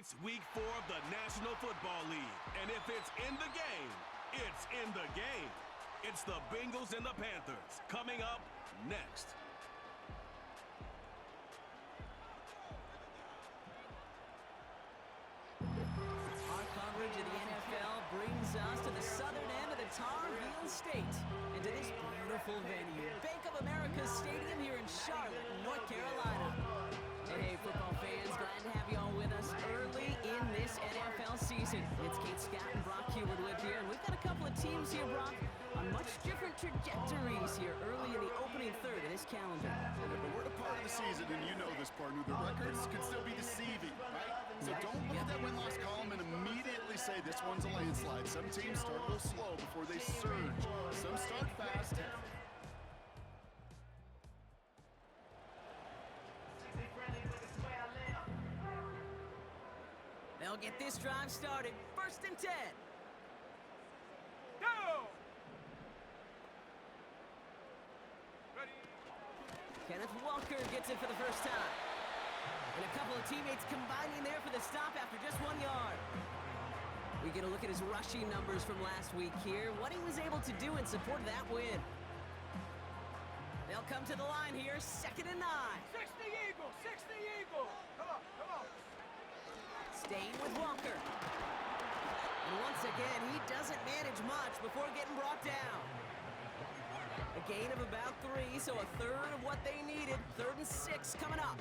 It's week 4 of the National Football League. And if it's in the game, it's in the game. It's the Bengals and the Panthers coming up next. Our coverage of the NFL brings us to the southern end of the Tar Heel State and to this beautiful venue, Bank of America Stadium here in Charlotte, North Carolina. Hey, football fans, glad to have you all with us early in this NFL season. It's Kate Scott and Brock Heward with you, and we've got a couple of teams here, Brock, on much different trajectories here early in the opening third of this calendar. Yeah, but we're at a part of the season, and you know this, partner. The records can still be deceiving, right? So don't look at that win-loss column and immediately say this one's a landslide. Some teams start a little slow before they surge. Some start fast. They'll get this drive started. 1st and 10. Go! Ready? Kenneth Walker gets it for the first time. And a couple of teammates combining there for the stop after just 1 yard. We get a look at his rushing numbers from last week here, what he was able to do in support of that win. They'll come to the line here, 2nd and 9. 60 Eagle! 60 Eagle! Come on, come on. Staying with Walker. And once again, he doesn't manage much before getting brought down. A gain of about 3, so a third of what they needed. 3rd and 6 coming up.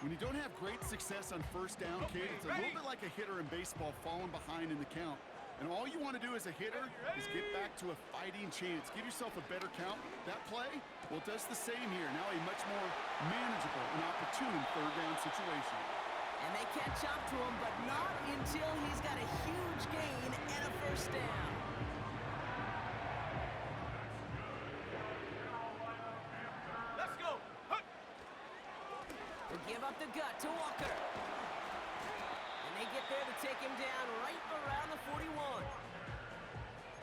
When you don't have great success on first down, Kate, it's a little bit like a hitter in baseball falling behind in the count. And all you want to do as a hitter is get back to a fighting chance. Give yourself a better count. That play, well, it does the same here. Now a much more manageable and opportune third down situation. And they catch up to him, but not until he's got a huge gain and a first down. Let's go! Hup. They give up the gut to Walker. And they get there to take him down right around the 41.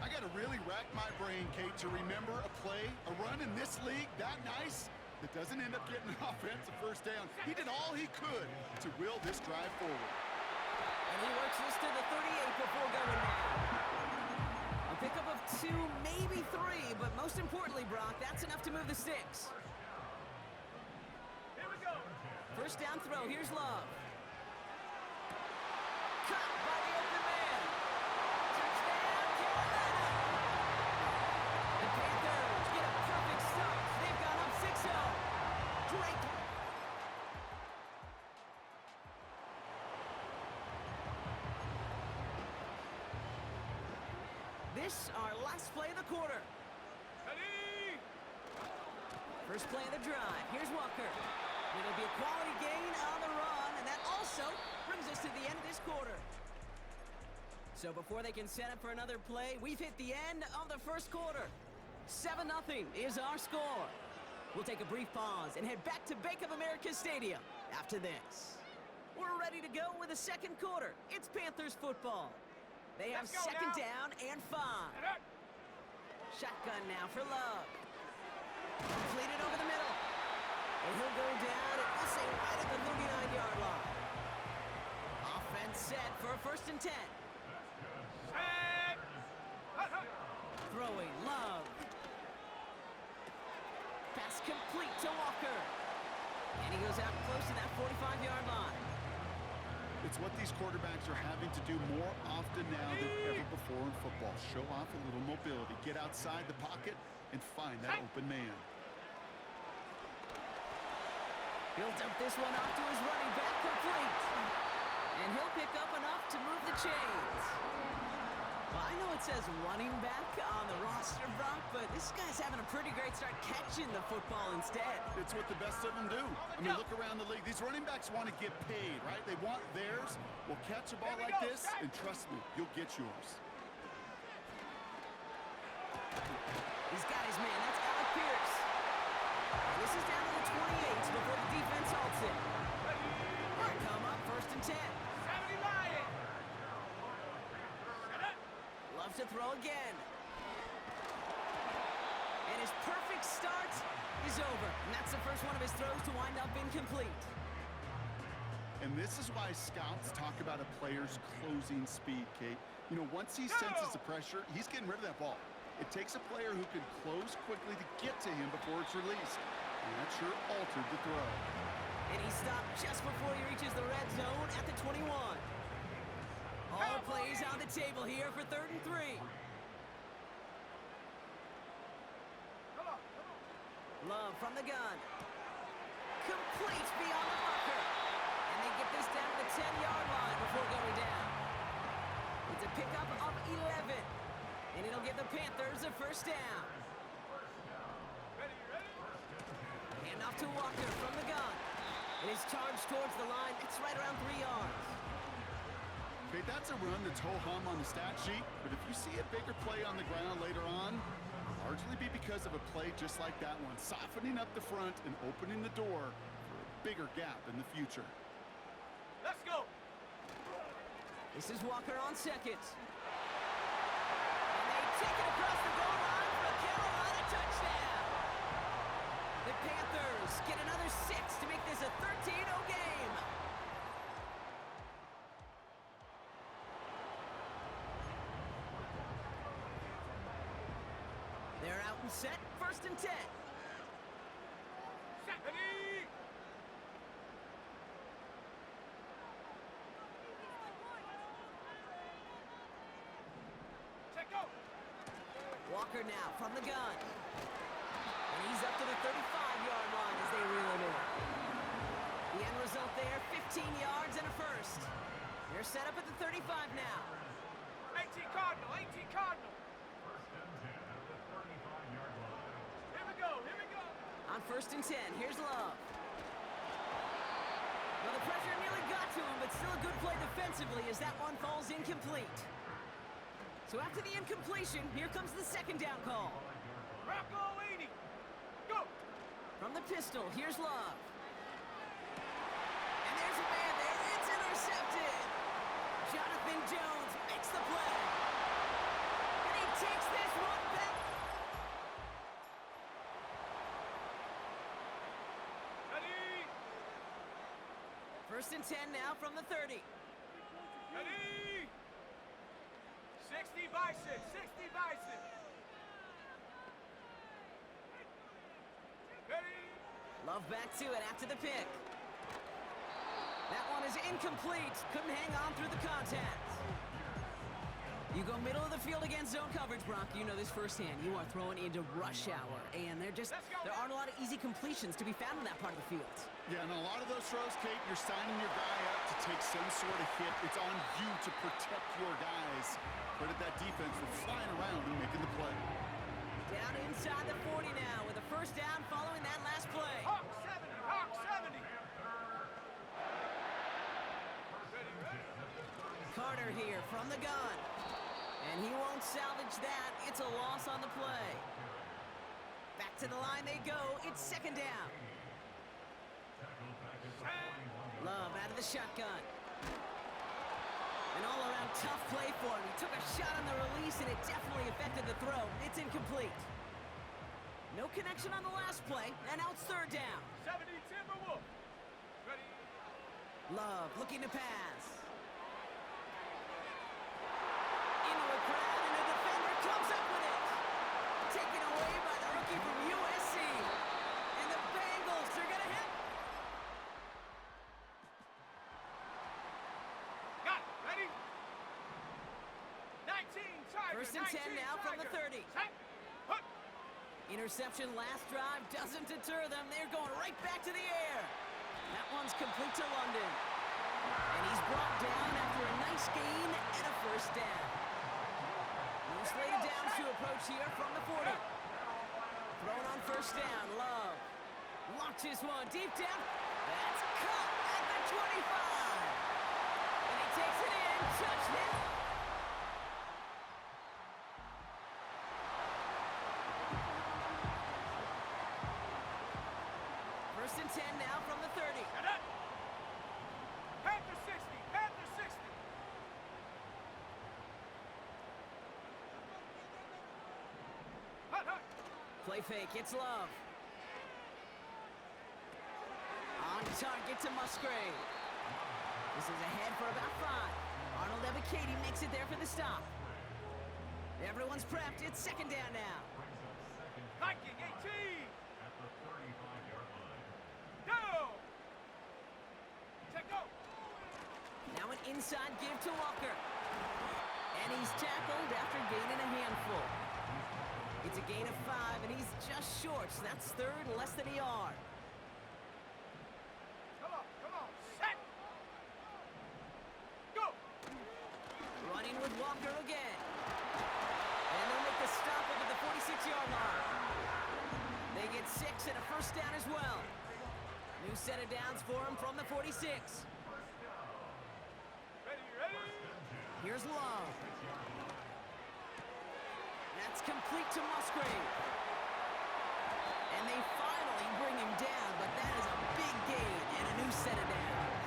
I got to really rack my brain, Kate, to remember a play, a run in this league that nice that doesn't end up getting an offensive first down. He did all he could to will this drive forward. And he works this to the 38 before going down. A pickup of 2, maybe 3, but most importantly, Brock, that's enough to move the sticks. Here we go! First down throw, here's Love. Caught by the open man. Touchdown, Carolina! The Panthers get a perfect start. They've gone up 6-0. Great. This, our last play of the quarter. Ready? First play of the drive. Here's Walker. It'll be a quality gain on the run, and that also brings us to the end of this quarter. So before they can set up for another play, we've hit the end of the first quarter. 7-0 is our score. We'll take a brief pause and head back to Bank of America Stadium after this. We're ready to go with the second quarter. It's Panthers football. They have second down and 5. Shotgun now for Love. Completed over the middle. And he'll go down at this ain't right at the 39-yard line. Offense set for a 1st and 10. Set! Throwing Love. Pass complete to Walker. And he goes out close to that 45-yard line. It's what these quarterbacks are having to do more often now than ever before in football. Show off a little mobility. Get outside the pocket and find that open man. He'll dump this one off to his running back, complete. And he'll pick up enough to move the chains. Well, I know it says running back on the roster, Brock, but this guy's having a pretty great start catching the football instead. It's what the best of them do. I mean, look around the league. These running backs want to get paid, right? They want theirs. Well, catch a ball like this, and trust me, you'll get yours. He's got his man. That's Alec Pierce. This is down to the 28s before the defense halts it. They'll come up 1st and 10. 70 Lions! Loves to throw again. And his perfect start is over. And that's the first one of his throws to wind up incomplete. And this is why scouts talk about a player's closing speed, Kate. You know, once he senses the pressure, he's getting rid of that ball. It takes a player who can close quickly to get to him before it's released. And that sure altered the throw. And he stopped just before he reaches the red zone at the 21. All plays on the table here for 3rd and 3. Love from the gun. Complete beyond the marker. And they get this down to the 10-yard line before going down. It's a pickup of 11. And it'll give the Panthers a first down. Hand off to Walker from the gun. And his charge towards the line. It's right around 3 yards. Okay, that's a run that's ho-hum on the stat sheet, but if you see a bigger play on the ground later on, it'll largely be because of a play just like that one, softening up the front and opening the door for a bigger gap in the future. Let's go. This is Walker on second. And they take it across the goal line for a Carolina touchdown. The Panthers get another 6 to make this a 13-0 game. They're out and set, 1st and 10. Ready. Check go. Walker now from the gun. And he's up to the 35-yard line as they reel him in. The end result there, 15 yards and a first. They're set up at the 35 now. 18 Cardinal, 18 Cardinal. Here we go, here we go. On 1st and 10, here's Love. Well, the pressure nearly got to him, but still a good play defensively as that one falls incomplete. So after the incompletion, here comes the 2nd down call. Rocco 80. Go. From the pistol, here's Love. And there's a man there. It's intercepted. Jonathan Jones makes the play. And he takes this one back. Ready. 1st and 10 now from the 30. Ready. 60 Bison, 60 Bison. Ready. Love back to it after the pick. That one is incomplete. Couldn't hang on through the contact. You go middle of the field against zone coverage, Brock. You know this firsthand. You are throwing into rush hour, and there aren't a lot of easy completions to be found in that part of the field. Yeah, and a lot of those throws, Kate, you're signing your guy up to take some sort of hit. It's on you to protect your guys. Credit that defense for flying around and making the play. Down inside the 40 now with a first down following that last play. Hawk 70, Hawk 70. Ready, ready. Carter here from the gun. And he won't salvage that. It's a loss on the play. Back to the line they go. It's 2nd down. Love out of the shotgun. An all-around tough play for him. He took a shot on the release, and it definitely affected the throw. It's incomplete. No connection on the last play, and now it's 3rd down. 70 Timberwolf. Ready. Love looking to pass. Into a crowd, and a defender comes up with it. Taken away by the rookie from USC. And the Bengals are going to hit. Got it. Ready. 19 Tigers. 1st and 10 now from the 30. Set. Hook. Interception last drive doesn't deter them. They're going right back to the air. That one's complete to London. And he's brought down after a nice gain and a first down. No slated downs to approach here from the 40. Thrown on first down, Love. Launches one deep down. That's caught at the 25. And he takes it in. Touchdown. First and 10 now from the 30. And up. Panther 60. Panther 60. Hut, hut. Play fake, it's Love. On target to Musgrave. This is ahead for about 5. Arnold Ebiketie makes it there for the stop. Everyone's prepped. It's second down now. Viking 18. Go. Check go. Now an inside give to Walker. And he's tackled after gaining a handful. It's a gain of 5, and he's just short. So that's third and less than a yard. Come on. Set. Go. Running with Walker again. And they'll make the stop up at the 46-yard line. They get 6 and a first down as well. New set of downs for him from the 46. Ready. Here's Love. That's complete to Musgrave. And they finally bring him down, but that is a big gain and a new set of downs.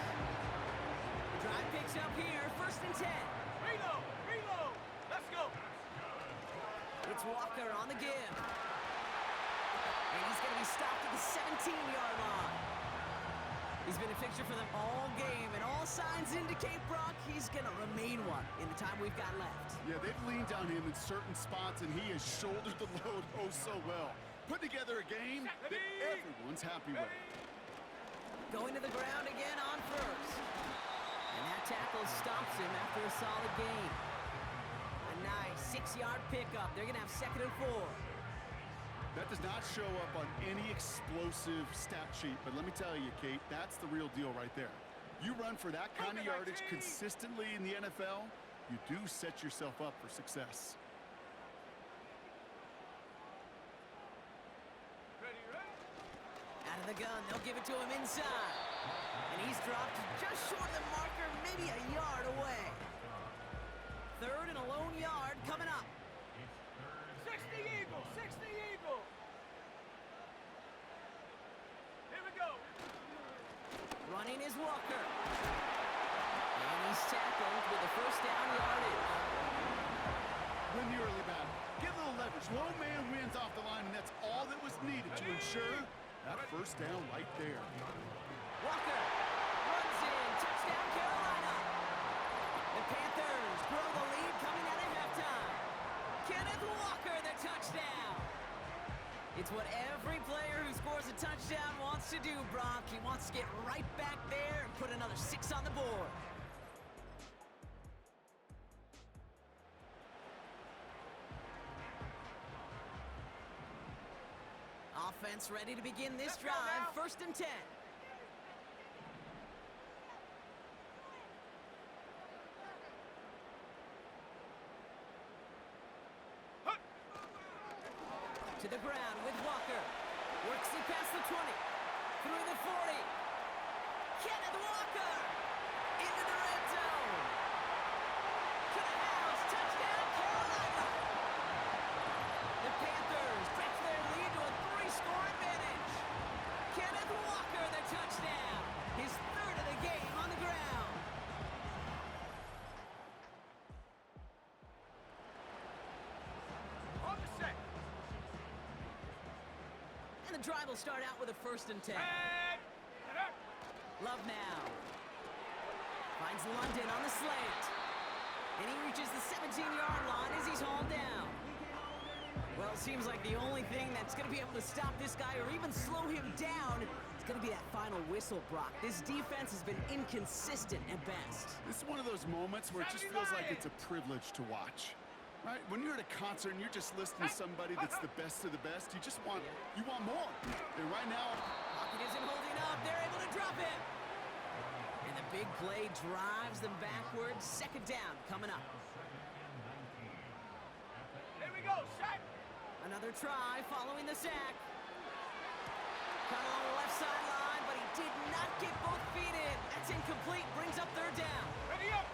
The drive picks up here, first and 10. Reload. Let's go. It's Walker on the give. And he's going to be stopped at the 17-yard line. He's been a fixture for them all game, and all signs indicate, Brock, he's going to remain one in the time we've got left. Yeah, they've leaned on him in certain spots, and he has shouldered the load oh so well. Put together a game that everyone's happy with. Going to the ground again on first. And that tackle stops him after a solid gain. A nice 6-yard pickup. They're going to have second and 4. That does not show up on any explosive stat sheet, but let me tell you, Kate, that's the real deal right there. You run for that kind of yardage consistently in the NFL, you do set yourself up for success. Ready. Out of the gun, they'll give it to him inside. And he's dropped just short of the marker, maybe a yard away. Third and a lone yard coming up. 60 Eagles. Here we go. Running is Walker. And he's tackled with a first down yardage. Win the early battle. Get a little leverage. Low man wins off the line, and that's all that was needed to ensure that first down right there. Walker runs in. Touchdown, Carolina. The Panthers grow the lead coming out of halftime. Kenneth Walker, the touchdown. It's what every player who scores a touchdown wants to do, Brock. He wants to get right back there and put another 6 on the board. Offense ready to begin this drive. First and 10. To the ground with Walker. Works it past the 20. Through the 40. Kenneth Walker. Into the red zone. To the house. Touchdown, Carolina. The Panthers stretch their lead to a 3-score advantage. Kenneth Walker, the touchdown. His third of the game on the ground. On the set. And the drive will start out with a first and 10. Love now. Finds London on the slate. And he reaches the 17-yard line as he's hauled down. Well, it seems like the only thing that's going to be able to stop this guy or even slow him down is going to be that final whistle, Brock. This defense has been inconsistent at best. This is one of those moments where it just feels like it's a privilege to watch. Right? When you're at a concert and you're just listening to somebody that's the best of the best, you want more. And right now, Pocket isn't holding up. They're able to drop it. And the big play drives them backwards. Second down coming up. Here we go. Set. Another try following the sack. Cut along the left sideline, but he did not get both feet in. That's incomplete. Brings up third down. Ready up.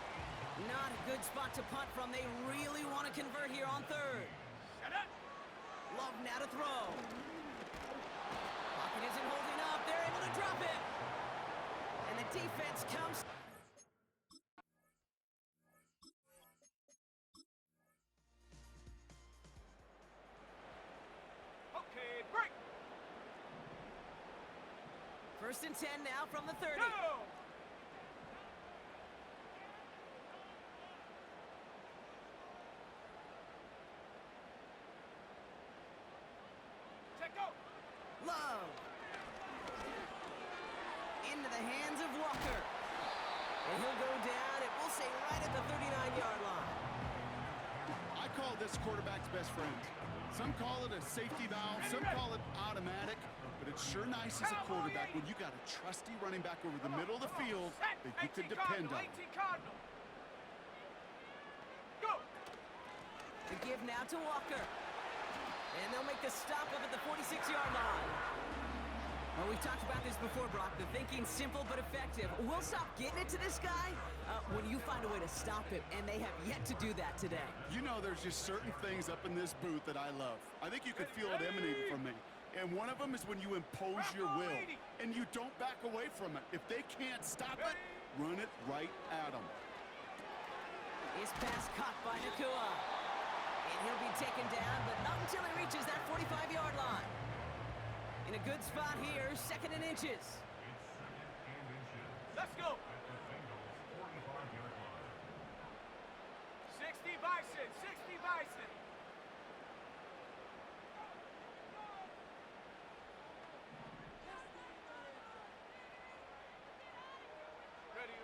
Not a good spot to punt from. They really want to convert here on third. Set it. Love now to throw. Pocket isn't holding up. They're able to drop it. And the defense comes. Okay, break. First and 10 now from the 30. Go. Love. Into the hands of Walker. And he'll go down, and we'll say right at the 39-yard line. I call this quarterback's best friend. Some call it a safety valve, some call it automatic, but it's sure nice as a quarterback when you got a trusty running back over the middle of the field that you can depend on. Go! The give now to Walker. And they'll make the stop up at the 46-yard line. Well, we've talked about this before, Brock. The thinking's simple but effective. We'll stop getting it to this guy when you find a way to stop him, and they have yet to do that today. You know there's just certain things up in this booth that I love. I think you could feel it emanating from me. And one of them is when you impose your will, and you don't back away from it. If they can't stop it, run it right at them. His pass caught by Nakua. And he'll be taken down, but not until he reaches that 45-yard line. In a good spot here, 2nd and inches. Let's go. 60 Bison, 60 Bison. Ready?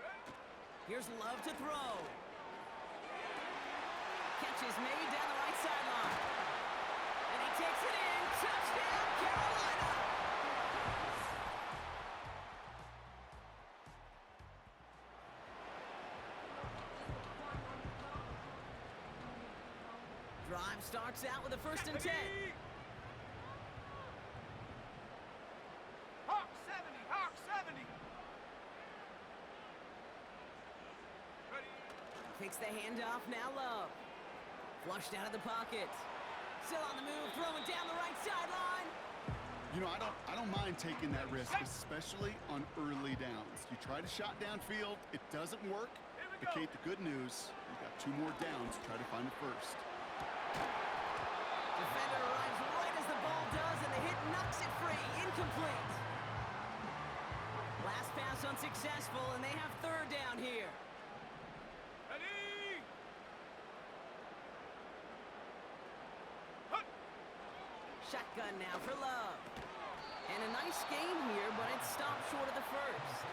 Here's Love to throw. Catch is made down the right sideline. And he takes it in. Touchdown, Carolina. Drive starts out with a 1st and 10. Hawk 70, Hawk 70. Ready? Takes the handoff, now Love. Flushed out of the pocket. Still on the move, throwing down the right sideline. You know, I don't mind taking that risk, especially on early downs. You try to shot downfield, it doesn't work. But Kate, the good news, you got 2 more downs to try to find the first. Defender arrives right as the ball does, and the hit knocks it free. Incomplete. Last pass unsuccessful, and they have 3rd down here. Ready? Shotgun now for Love. And a nice game here, but it stopped short of the first.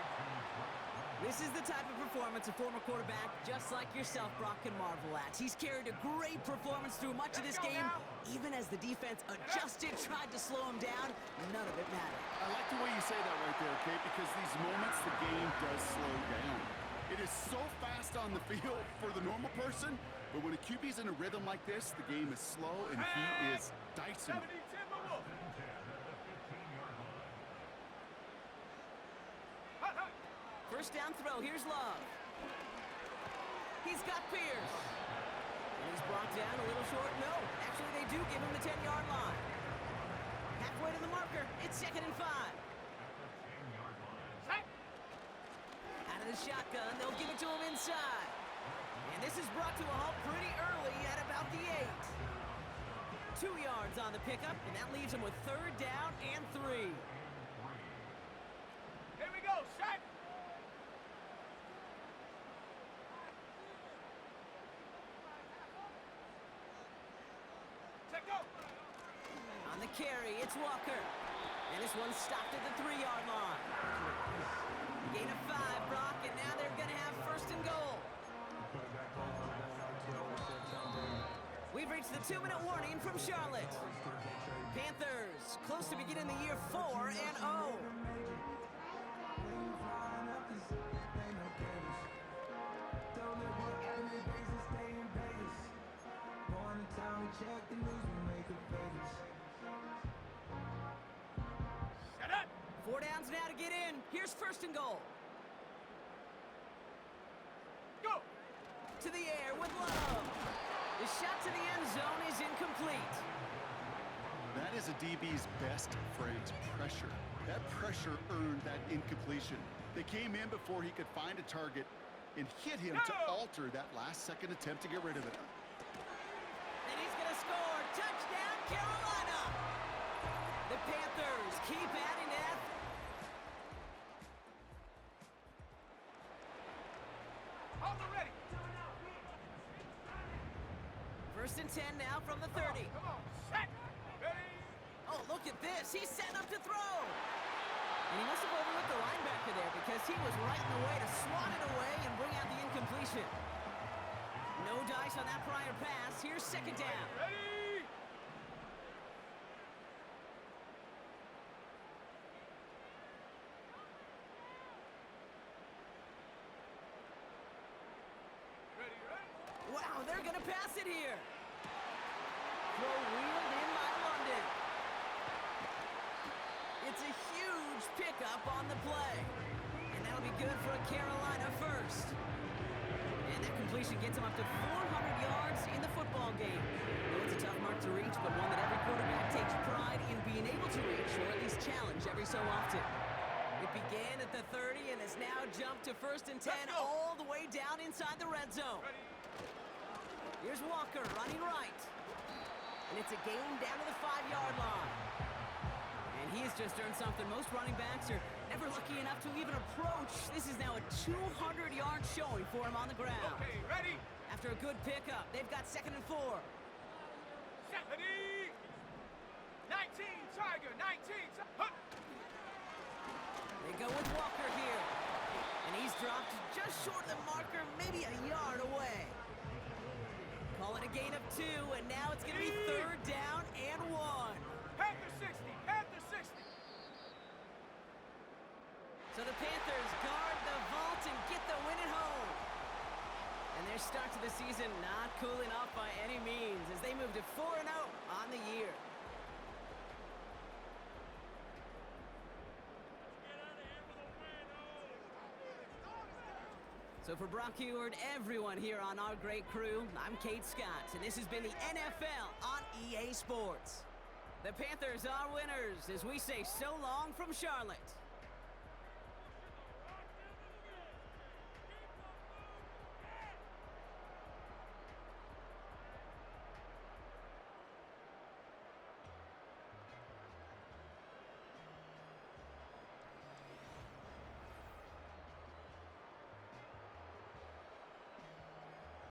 This is the type of performance a former quarterback, just like yourself, Brock, can marvel at. He's carried a great performance through much of this game. Even as the defense adjusted, tried to slow him down, none of it mattered. I like the way you say that right there, Kate, because these moments the game does slow down. It is so fast on the field for the normal person, but when a QB's in a rhythm like this, the game is slow and he is dicing. 70 Timberwolves. First down throw, here's Love. He's got Pierce. And he's brought down a little short. No, actually they do give him the 10-yard line. Halfway to the marker, it's 2nd and 5. Out of the shotgun, they'll give it to him inside. And this is brought to a halt pretty early at about the 8. 2 yards on the pickup, and that leaves him with 3rd down and 3. Here we go, set. Set go. On the carry, it's Walker. And this one's stopped at the 3-yard line. Gain of 5, Brock, and now they're going to have 1st and goal. We've reached the 2-minute warning from Charlotte. Panthers close to beginning the year 4-0. Set up. 4 downs now to get in. Here's 1st and goal. Go. To the air with Love. The shot to the end zone is incomplete. That is a DB's best friend, pressure. That pressure earned that incompletion. They came in before he could find a target and hit him to alter that last-second attempt to get rid of it. And he's going to score. Touchdown, Carolina. The Panthers keep adding to that. Hold it ready. 1st and 10 now from the 30. Come on, set. Ready. Oh, look at this. He's setting up to throw. And he must have overlooked the linebacker there because he was right in the way to swat it away and bring out the incompletion. No dice on that prior pass. Here's second down. Ready? Ready, ready? Wow, they're going to pass it here. Throw wheeled in by London. It's a huge pickup on the play. And that'll be good for a Carolina first. And that completion gets him up to 400 yards in the football game. No, it's a tough mark to reach, but one that every quarterback takes pride in being able to reach, or at least challenge every so often. It began at the 30 and has now jumped to 1st and 10 all the way down inside the red zone. Here's Walker running right. And it's a gain down to the 5-yard line. And he has just earned something most running backs are never lucky enough to even approach. This is now a 200-yard showing for him on the ground. Okay, ready? After a good pickup, they've got 2nd and 4. Set. Ready? 19, Tiger, 19. Huh. They go with Walker here. And he's dropped just short of the marker, maybe a yard away. Call it a gain of 2, and now it's going to be 3rd down and 1. Panthers 60, Panthers 60. So the Panthers guard the vault and get the win at home. And their start to the season not cooling off by any means as they move to 4-0 on the year. So for Brock Ewart, everyone here on our great crew, I'm Kate Scott, and this has been the NFL on EA Sports. The Panthers are winners as we say so long from Charlotte.